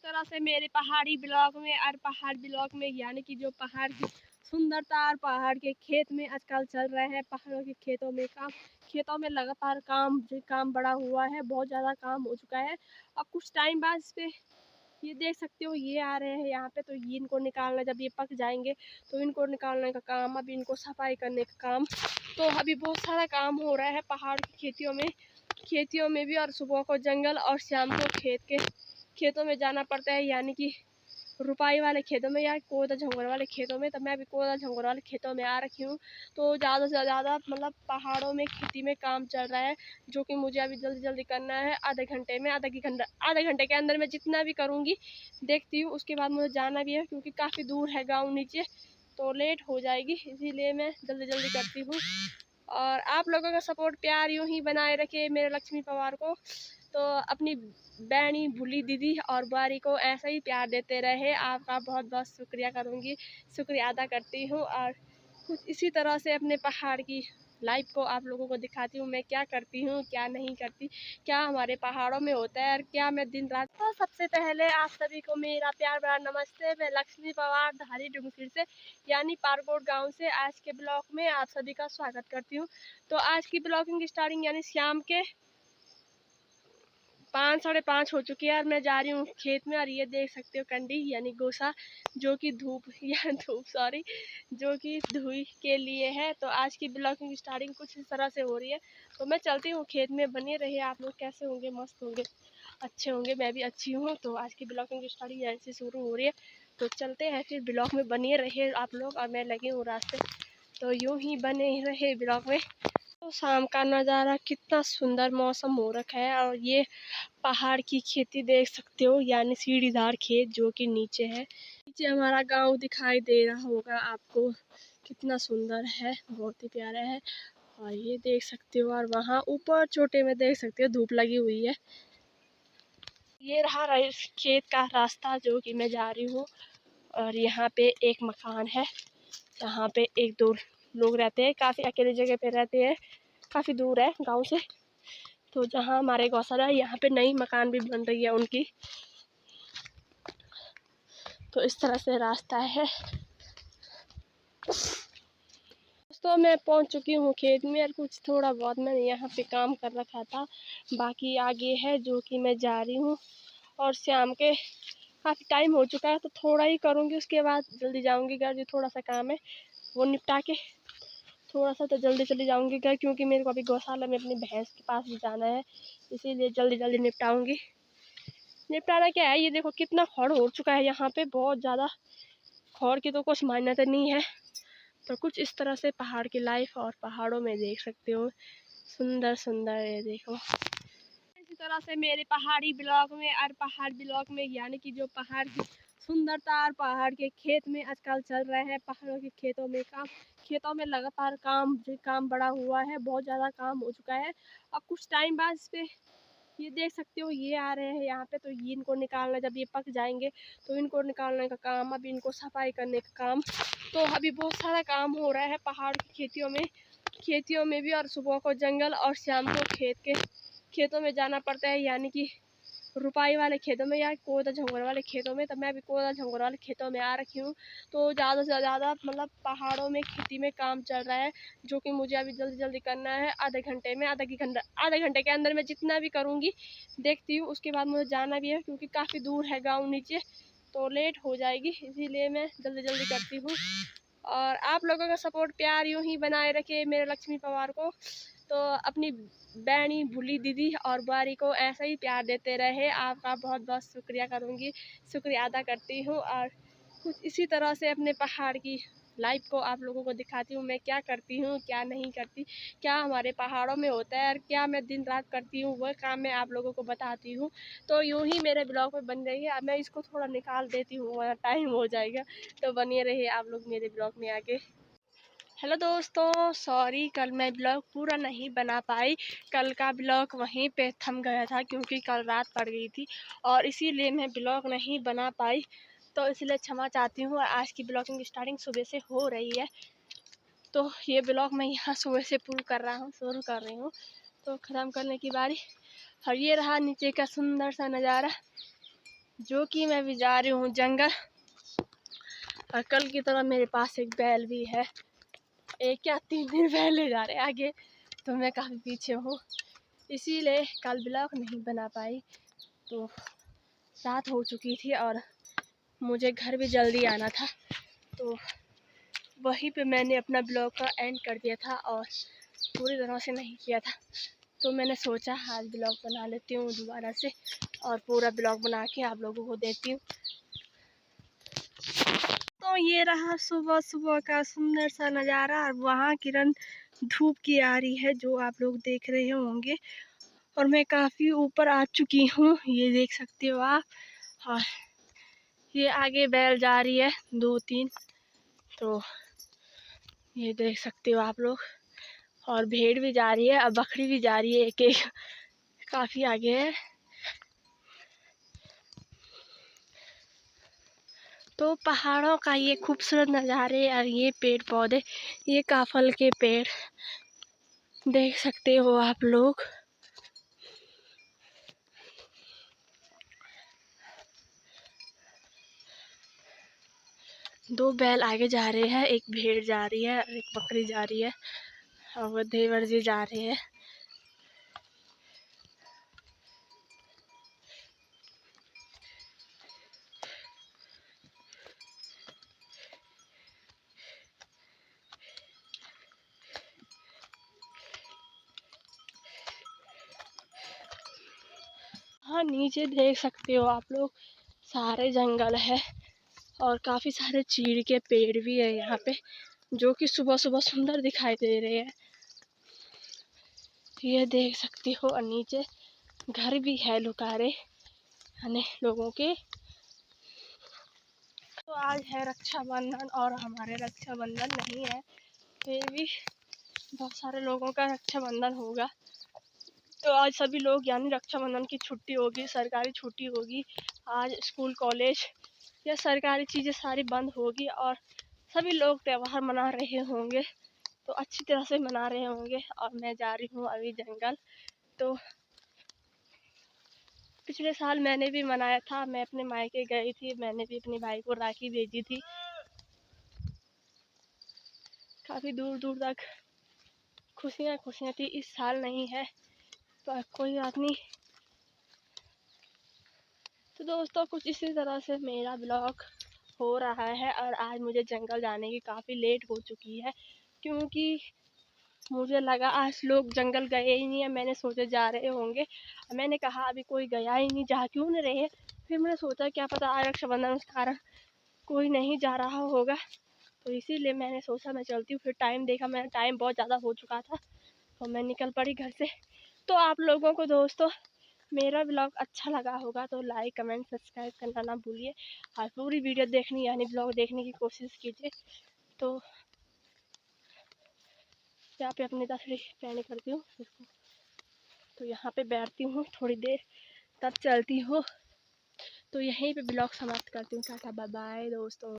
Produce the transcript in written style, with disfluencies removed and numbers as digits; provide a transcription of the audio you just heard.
तरह से मेरे पहाड़ी ब्लॉग में और पहाड़ ब्लॉग में यानी कि जो पहाड़ की सुंदरता और पहाड़ के खेत में आजकल चल रहे हैं। पहाड़ों के खेतों में लगातार काम बड़ा हुआ है, बहुत ज़्यादा काम हो चुका है। अब कुछ टाइम बाद इस पे ये देख सकते हो ये आ रहे हैं यहाँ पे, तो ये इनको निकालना, जब ये पक जाएंगे तो इनको निकालने का काम, अभी इनको सफाई करने का काम, तो अभी बहुत सारा काम हो रहा है पहाड़ की खेतियों में भी। और सुबह को जंगल और शाम को खेतों में जाना पड़ता है, यानी कि रुपाई वाले खेतों में या कोदा झंगोर वाले खेतों में। तो मैं अभी कोदा झंगोर वाले खेतों में आ रखी हूँ। तो ज़्यादा से ज़्यादा मतलब पहाड़ों में खेती में काम चल रहा है, जो कि मुझे अभी जल्दी जल्दी करना है। आधे घंटे के अंदर मैं जितना भी करूँगी देखती हूँ। उसके बाद मुझे जाना भी है, क्योंकि काफ़ी दूर है गाँव नीचे, तो लेट हो जाएगी, इसीलिए मैं जल्दी जल्दी करती हूँ। और आप लोगों का सपोर्ट प्यार यूँ ही बनाए रखे मेरे लक्ष्मी पवार को, तो अपनी बहनी भूली दीदी और बुआरी को ऐसा ही प्यार देते रहे। आपका बहुत बहुत शुक्रिया अदा करती हूँ। और कुछ इसी तरह से अपने पहाड़ की लाइफ को आप लोगों को दिखाती हूँ, मैं क्या करती हूँ क्या नहीं करती, क्या हमारे पहाड़ों में होता है और क्या मैं दिन रात। तो सबसे पहले आप सभी को मेरा प्यार भरा नमस्ते। मैं लक्ष्मी पवार धारी डुंगसिर से यानी पारकोट गांव से आज के ब्लॉग में आप सभी का स्वागत करती हूँ। तो आज की ब्लॉगिंग स्टार्टिंग यानी शाम के 5 साढ़े 5 हो चुकी है और मैं जा रही हूँ खेत में। और ये देख सकते हो कंडी यानी गोसा, जो कि जो कि धुई के लिए है। तो आज की ब्लॉगिंग स्टार्टिंग कुछ इस तरह से हो रही है। तो मैं चलती हूँ खेत में, बने रहिए आप लोग। कैसे होंगे? मस्त होंगे, अच्छे होंगे, मैं भी अच्छी हूँ। तो आज की ब्लॉगिंग स्टार्टिंग ऐसे शुरू हो रही है, तो चलते हैं फिर। ब्लॉग में बने रहे आप लोग और मैं लगी हूँ रास्ते, तो यूँ ही बने रहे ब्लॉग में। तो शाम का नज़ारा, कितना सुंदर मौसम हो रखा है। और ये पहाड़ की खेती देख सकते हो, यानी सीढ़ीदार खेत जो कि नीचे है। नीचे हमारा गांव दिखाई दे रहा होगा आपको, कितना सुंदर है, बहुत ही प्यारा है। और ये देख सकते हो, और वहाँ ऊपर छोटे में देख सकते हो धूप लगी हुई है। ये रहा खेत का रास्ता जो कि मैं जा रही हूँ। और यहाँ पे एक मकान है, यहाँ पे एक दो लोग रहते हैं, काफ़ी अकेले जगह पे रहते हैं, काफ़ी दूर है गांव से। तो जहाँ हमारे गौशाला है, यहाँ पे नई मकान भी बन रही है उनकी। तो इस तरह से रास्ता है। दोस्तों मैं पहुँच चुकी हूँ खेत में, और कुछ थोड़ा बहुत मैंने यहाँ पे काम कर रखा था, बाकी आगे है जो कि मैं जा रही हूँ। और शाम के काफ़ी टाइम हो चुका है, तो थोड़ा ही करूँगी, उसके बाद जल्दी जाऊँगी घर। जो थोड़ा सा काम है वो निपटा के थोड़ा सा तो जल्दी चली जाऊँगी घर, क्योंकि मेरे को अभी गौशाला में अपनी भैंस के पास भी जाना है, इसीलिए जल्दी जल्दी निपटाऊँगी। निपटाना क्या है, ये देखो कितना खड़ हो चुका है यहाँ पे, बहुत ज़्यादा। खड़ की तो कुछ मान्यता नहीं है। तो कुछ इस तरह से पहाड़ की लाइफ, और पहाड़ों में देख सकते हो सुंदर सुंदर, ये देखो। इसी तरह से मेरे पहाड़ी ब्लॉग में और पहाड़ ब्लॉग में यानी कि जो पहाड़ की सुंदरता और पहाड़ के खेत में आजकल चल रहे हैं। पहाड़ों के खेतों में लगातार काम बड़ा हुआ है, बहुत ज़्यादा काम हो चुका है। अब कुछ टाइम बाद इस पे ये देख सकते हो ये आ रहे हैं यहाँ पे, तो ये इनको निकालना, जब ये पक जाएंगे तो इनको निकालने का काम, अभी इनको सफाई करने का काम, तो अभी बहुत सारा काम हो रहा है पहाड़ की खेतियों में भी। और सुबह को जंगल और शाम को खेतों में जाना पड़ता है, यानी कि रुपाई वाले खेतों में या कोदा झंगोर वाले खेतों में। तो मैं अभी कोदा झंगोर वाले खेतों में आ रखी हूँ। तो ज़्यादा से ज़्यादा मतलब पहाड़ों में खेती में काम चल रहा है, जो कि मुझे अभी जल्दी जल्दी करना है। आधे घंटे के अंदर मैं जितना भी करूँगी देखती हूँ। उसके बाद मुझे जाना भी है, क्योंकि काफ़ी दूर है गाँव नीचे, तो लेट हो जाएगी, इसीलिए मैं जल्दी जल्दी करती हूँ। और आप लोगों का सपोर्ट प्यार यूँ ही बनाए रखे मेरे लक्ष्मी पवार को, तो अपनी बहनी भूली दीदी और बुआरी को ऐसा ही प्यार देते रहे। आपका बहुत बहुत शुक्रिया अदा करती हूँ। और कुछ इसी तरह से अपने पहाड़ की लाइफ को आप लोगों को दिखाती हूँ, मैं क्या करती हूँ क्या नहीं करती, क्या हमारे पहाड़ों में होता है और क्या मैं दिन रात करती हूँ, वह काम मैं आप लोगों को बताती हूँ। तो यूँ ही मेरे ब्लॉग में बन रही है। अब मैं इसको थोड़ा निकाल देती हूँ वरना टाइम हो जाएगा, तो बनिए रहिए आप लोग मेरे ब्लॉग में आगे। हेलो दोस्तों, सॉरी कल मैं ब्लॉग पूरा नहीं बना पाई। कल का ब्लॉग वहीं पे थम गया था, क्योंकि कल रात पड़ गई थी और इसीलिए मैं ब्लॉग नहीं बना पाई, तो इसलिए क्षमा चाहती हूँ। आज की ब्लॉगिंग स्टार्टिंग सुबह से हो रही है, तो ये ब्लॉग मैं यहाँ सुबह से शुरू कर रही हूँ, तो ख़त्म करने की बारी। और ये रहा नीचे का सुंदर सा नज़ारा, जो कि मैं भी जा रही हूँ जंगल। और कल की तरह मेरे पास एक बैल भी है, एक या 3 दिन पहले जा रहे आगे, तो मैं काफ़ी पीछे हूँ, इसीलिए कल ब्लॉग नहीं बना पाई। तो रात हो चुकी थी और मुझे घर भी जल्दी आना था, तो वहीं पे मैंने अपना ब्लॉग का एंड कर दिया था और पूरी तरह से नहीं किया था। तो मैंने सोचा आज ब्लॉग बना लेती हूँ दोबारा से और पूरा ब्लॉग बना के आप लोगों को देती हूँ। तो ये रहा सुबह सुबह का सुंदर सा नज़ारा, और वहाँ किरण धूप की आ रही है जो आप लोग देख रहे होंगे। और मैं काफ़ी ऊपर आ चुकी हूँ, ये देख सकते हो आप। और ये आगे बैल जा रही है 2-3, तो ये देख सकते हो आप लोग। और भेड़ भी जा रही है और बकरी भी जा रही है, एक एक काफ़ी आगे है। तो पहाड़ों का ये खूबसूरत नज़ारे और ये पेड़ पौधे, ये काफल के पेड़ देख सकते हो आप लोग। दो बैल आगे जा रहे हैं, एक भेड़ जा रही है और एक बकरी जा रही है, और वो देवर जी जा रहे हैं। हाँ, नीचे देख सकते हो आप लोग, सारे जंगल है और काफ़ी सारे चीड़ के पेड़ भी है यहाँ पे, जो कि सुबह सुबह सुंदर दिखाई दे रहे हैं, ये देख सकते हो। और नीचे घर भी है लुकारे यानी लोगों के। तो आज है रक्षाबंधन और हमारे रक्षाबंधन नहीं है, फिर भी बहुत सारे लोगों का रक्षाबंधन होगा। तो आज सभी लोग यानी रक्षाबंधन की छुट्टी होगी, सरकारी छुट्टी होगी। आज स्कूल कॉलेज या सरकारी चीज़ें सारी बंद होगी और सभी लोग त्यौहार मना रहे होंगे, तो अच्छी तरह से मना रहे होंगे। और मैं जा रही हूँ अभी जंगल। तो पिछले साल मैंने भी मनाया था, मैं अपने मायके गई थी, मैंने भी अपने भाई को राखी भेजी थी। काफ़ी दूर दूर तक खुशियाँ खुशियाँ थी। इस साल नहीं है, तो कोई बात नहीं। तो दोस्तों कुछ इसी तरह से मेरा ब्लॉग हो रहा है। और आज मुझे जंगल जाने की काफ़ी लेट हो चुकी है, क्योंकि मुझे लगा आज लोग जंगल गए ही नहीं है, मैंने सोचा जा रहे होंगे। मैंने कहा अभी कोई गया ही नहीं, जा क्यों नहीं रहे। फिर मैंने सोचा क्या पता आज रक्षाबंधन उस कारण कोई नहीं जा रहा होगा, तो इसीलिए मैंने सोचा मैं चलती हूँ। फिर टाइम देखा मैंने, टाइम बहुत ज़्यादा हो चुका था, तो मैं निकल पड़ी घर से। तो आप लोगों को दोस्तों मेरा ब्लॉग अच्छा लगा होगा तो लाइक कमेंट सब्सक्राइब करना ना भूलिए, और पूरी वीडियो देखनी यानी ब्लॉग देखने की कोशिश कीजिए। तो यहाँ पे अपनी तस्वीर पहने करती हूँ, तो यहाँ पे बैठती हूँ थोड़ी देर, तब चलती हूँ। तो यहीं पे ब्लॉग समाप्त करती हूँ। टाटा बाय बाय दोस्तों।